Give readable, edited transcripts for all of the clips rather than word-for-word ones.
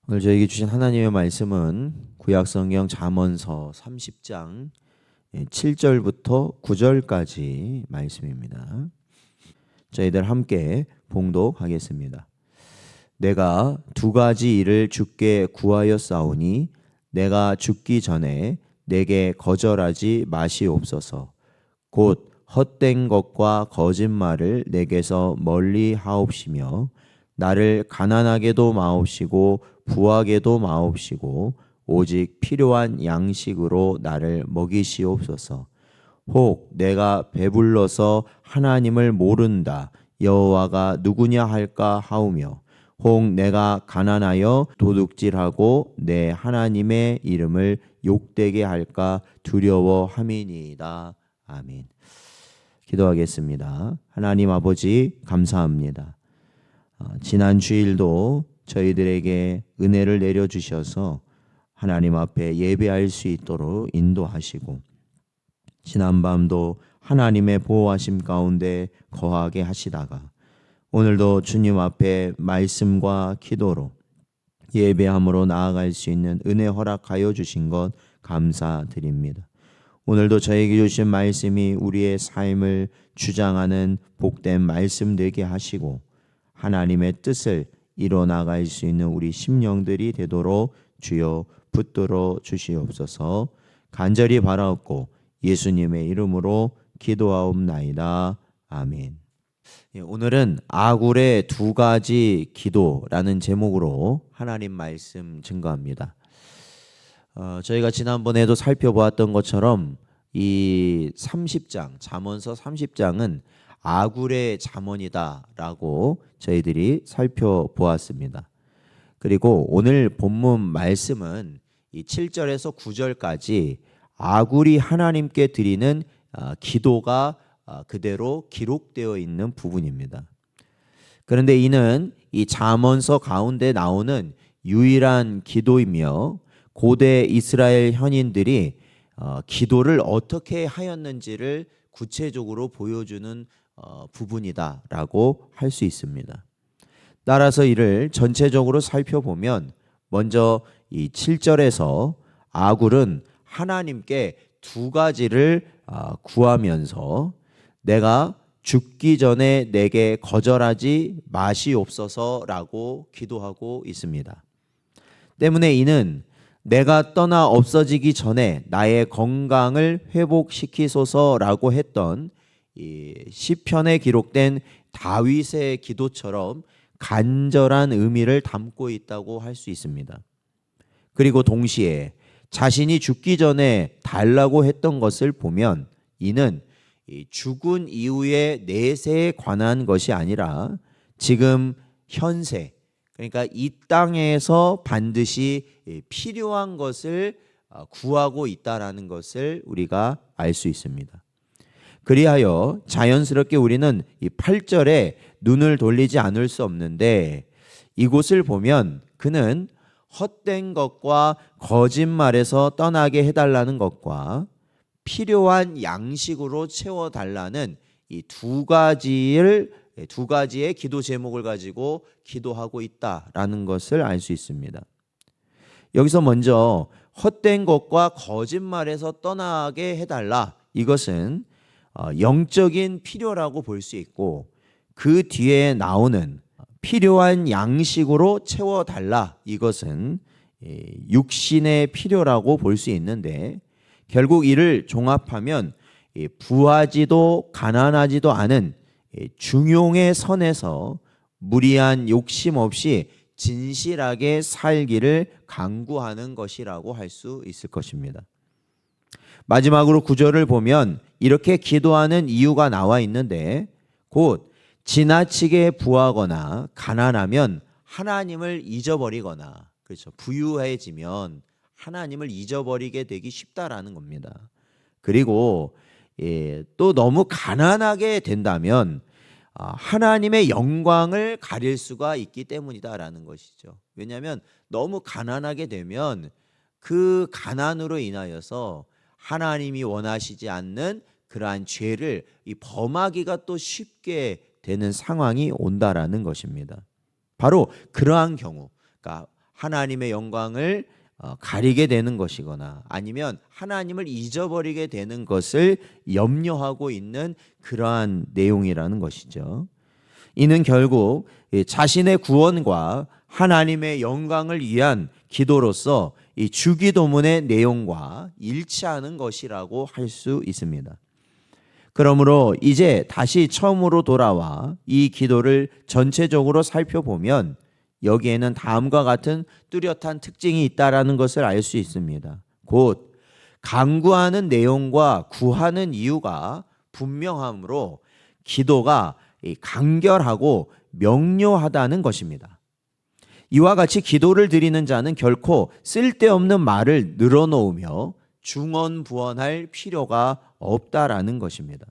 오늘 저에게 주신 하나님의 말씀은 구약성경 잠언서 30장 7절부터 9절까지 말씀입니다. 저희들 함께 봉독하겠습니다. 내가 두 가지 일을 주께 구하였사오니 내가 죽기 전에 내게 거절하지 마시옵소서. 곧 헛된 것과 거짓말을 내게서 멀리 하옵시며 나를 가난하게도 마옵시고 부하게도 마옵시고 오직 필요한 양식으로 나를 먹이시옵소서. 혹 내가 배불러서 하나님을 모른다 여호와가 누구냐 할까 하오며 혹 내가 가난하여 도둑질하고 내 하나님의 이름을 욕되게 할까 두려워함이니이다. 아멘. 기도하겠습니다. 하나님 아버지 감사합니다. 지난 주일도 저희들에게 은혜를 내려주셔서 하나님 앞에 예배할 수 있도록 인도하시고 지난밤도 하나님의 보호하심 가운데 거하게 하시다가 오늘도 주님 앞에 말씀과 기도로 예배함으로 나아갈 수 있는 은혜 허락하여 주신 것 감사드립니다. 오늘도 저에게 주신 말씀이 우리의 삶을 주장하는 복된 말씀 되게 하시고 하나님의 뜻을 이뤄나갈 수 있는 우리 심령들이 되도록 주여 붙들어 주시옵소서. 간절히 바라옵고 예수님의 이름으로 기도하옵나이다. 아멘. 오늘은 아굴의 두 가지 기도라는 제목으로 하나님 말씀 증거합니다. 저희가 지난번에도 살펴보았던 것처럼 이 30장, 잠언서 30장은 아굴의 잠언이다라고 저희들이 살펴보았습니다. 그리고 오늘 본문 말씀은 이 7절에서 9절까지 아굴이 하나님께 드리는 기도가 그대로 기록되어 있는 부분입니다. 그런데 이는 이 잠언서 가운데 나오는 유일한 기도이며 고대 이스라엘 현인들이 기도를 어떻게 하였는지를 구체적으로 보여주는 부분이다라고 할 수 있습니다. 따라서 이를 전체적으로 살펴보면 먼저 이 7절에서 아굴은 하나님께 두 가지를 구하면서 내가 죽기 전에 내게 거절하지 마시옵소서라고 기도하고 있습니다. 때문에 이는 내가 떠나 없어지기 전에 나의 건강을 회복시키소서라고 했던 이 시편에 기록된 다윗의 기도처럼 간절한 의미를 담고 있다고 할 수 있습니다. 그리고 동시에 자신이 죽기 전에 달라고 했던 것을 보면 이는 죽은 이후의 내세에 관한 것이 아니라 지금 현세, 그러니까 이 땅에서 반드시 필요한 것을 구하고 있다라는 것을 우리가 알 수 있습니다. 그리하여 자연스럽게 우리는 이 8절에 눈을 돌리지 않을 수 없는데 이곳을 보면 그는 헛된 것과 거짓말에서 떠나게 해달라는 것과 필요한 양식으로 채워달라는 이 두 가지의 기도 제목을 가지고 기도하고 있다라는 것을 알 수 있습니다. 여기서 먼저 헛된 것과 거짓말에서 떠나게 해달라. 이것은 영적인 필요라고 볼 수 있고 그 뒤에 나오는 필요한 양식으로 채워달라. 이것은 육신의 필요라고 볼 수 있는데 결국 이를 종합하면 부하지도 가난하지도 않은 중용의 선에서 무리한 욕심 없이 진실하게 살기를 강구하는 것이라고 할 수 있을 것입니다. 마지막으로 9절을 보면 이렇게 기도하는 이유가 나와 있는데 곧 지나치게 부하거나 가난하면 하나님을 잊어버리거나 그렇죠. 부유해지면 하나님을 잊어버리게 되기 쉽다라는 겁니다. 그리고 또 너무 가난하게 된다면 하나님의 영광을 가릴 수가 있기 때문이다라는 것이죠. 왜냐하면 너무 가난하게 되면 그 가난으로 인하여서 하나님이 원하시지 않는 그러한 죄를 범하기가 또 쉽게 되는 상황이 온다라는 것입니다. 바로 그러한 경우, 그러니까 하나님의 영광을 가리게 되는 것이거나 아니면 하나님을 잊어버리게 되는 것을 염려하고 있는 그러한 내용이라는 것이죠. 이는 결국 자신의 구원과 하나님의 영광을 위한 기도로서 이 주기도문의 내용과 일치하는 것이라고 할 수 있습니다. 그러므로 이제 다시 처음으로 돌아와 이 기도를 전체적으로 살펴보면 여기에는 다음과 같은 뚜렷한 특징이 있다라는 것을 알 수 있습니다. 곧 간구하는 내용과 구하는 이유가 분명하므로 기도가 간결하고 명료하다는 것입니다. 이와 같이 기도를 드리는 자는 결코 쓸데없는 말을 늘어놓으며 중언부언할 필요가 없다라는 것입니다.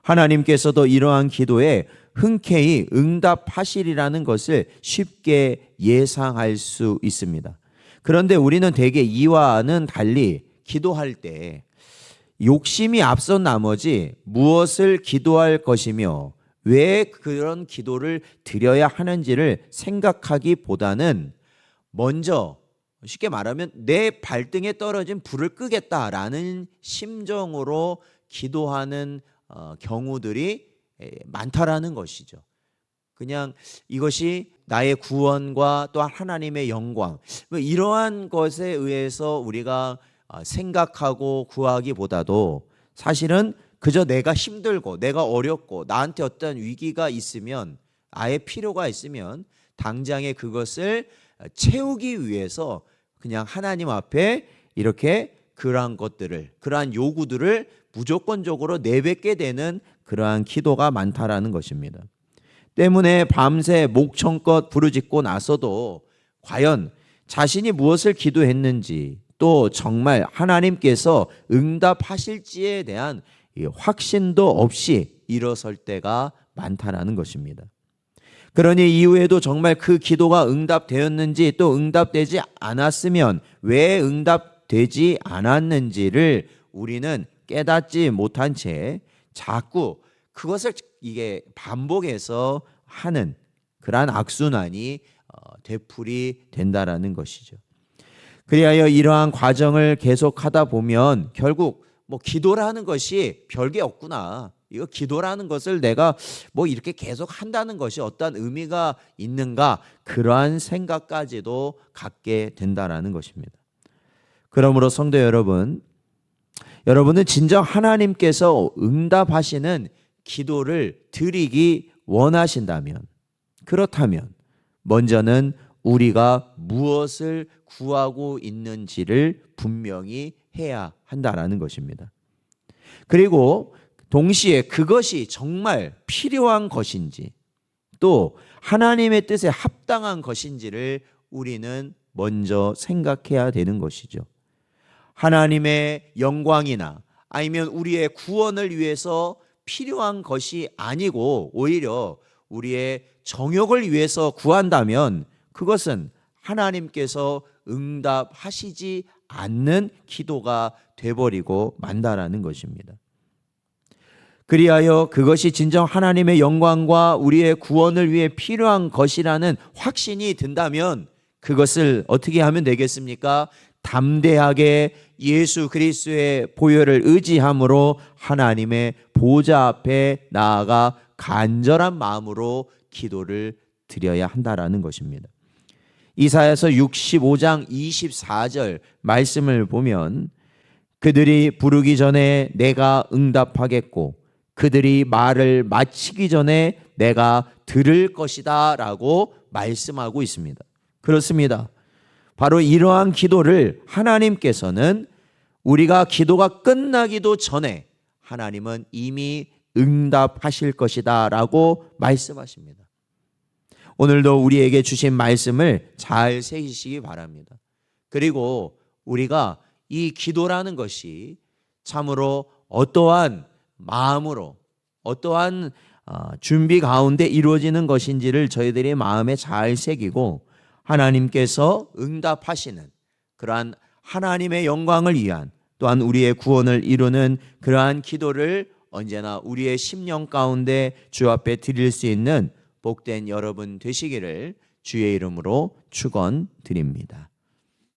하나님께서도 이러한 기도에 흔쾌히 응답하시리라는 것을 쉽게 예상할 수 있습니다. 그런데 우리는 대개 이와는 달리 기도할 때 욕심이 앞선 나머지 무엇을 기도할 것이며 왜 그런 기도를 드려야 하는지를 생각하기보다는 먼저 쉽게 말하면 내 발등에 떨어진 불을 끄겠다라는 심정으로 기도하는 경우들이 많다라는 것이죠. 그냥 이것이 나의 구원과 또 하나님의 영광 이러한 것에 의해서 우리가 생각하고 구하기보다도 사실은 그저 내가 힘들고 내가 어렵고 나한테 어떤 위기가 있으면 아예 필요가 있으면 당장에 그것을 채우기 위해서 그냥 하나님 앞에 이렇게 그러한 것들을 그러한 요구들을 무조건적으로 내뱉게 되는 그러한 기도가 많다라는 것입니다. 때문에 밤새 목청껏 부르짖고 나서도 과연 자신이 무엇을 기도했는지 또 정말 하나님께서 응답하실지에 대한 확신도 없이 일어설 때가 많다라는 것입니다. 그러니 이후에도 정말 그 기도가 응답되었는지 또 응답되지 않았으면 왜 응답되지 않았는지를 우리는 깨닫지 못한 채 자꾸 그것을 이게 반복해서 하는 그러한 악순환이 되풀이 된다라는 것이죠. 그리하여 이러한 과정을 계속하다 보면 결국 기도라는 것이 별게 없구나. 이거 기도라는 것을 내가 이렇게 계속 한다는 것이 어떤 의미가 있는가 그러한 생각까지도 갖게 된다라는 것입니다. 그러므로 성도 여러분, 여러분은 진정 하나님께서 응답하시는 기도를 드리기 원하신다면 그렇다면 먼저는 우리가 무엇을 구하고 있는지를 분명히 해야 한다라는 것입니다. 그리고 동시에 그것이 정말 필요한 것인지 또 하나님의 뜻에 합당한 것인지를 우리는 먼저 생각해야 되는 것이죠. 하나님의 영광이나 아니면 우리의 구원을 위해서 필요한 것이 아니고 오히려 우리의 정욕을 위해서 구한다면 그것은 하나님께서 응답하시지 않는 기도가 되어버리고 만다라는 것입니다. 그리하여 그것이 진정 하나님의 영광과 우리의 구원을 위해 필요한 것이라는 확신이 든다면 그것을 어떻게 하면 되겠습니까? 담대하게 예수 그리스도의 보혈을 의지함으로 하나님의 보좌 앞에 나아가 간절한 마음으로 기도를 드려야 한다라는 것입니다. 이사야서 65장 24절 말씀을 보면 그들이 부르기 전에 내가 응답하겠고 그들이 말을 마치기 전에 내가 들을 것이다 라고 말씀하고 있습니다. 그렇습니다. 바로 이러한 기도를 하나님께서는 우리가 기도가 끝나기도 전에 하나님은 이미 응답하실 것이다 라고 말씀하십니다. 오늘도 우리에게 주신 말씀을 잘 새기시기 바랍니다. 그리고 우리가 이 기도라는 것이 참으로 어떠한 마음으로 어떠한 준비 가운데 이루어지는 것인지를 저희들의 마음에 잘 새기고 하나님께서 응답하시는 그러한 하나님의 영광을 위한 또한 우리의 구원을 이루는 그러한 기도를 언제나 우리의 심령 가운데 주 앞에 드릴 수 있는 복된 여러분 되시기를 주의 이름으로 축원드립니다.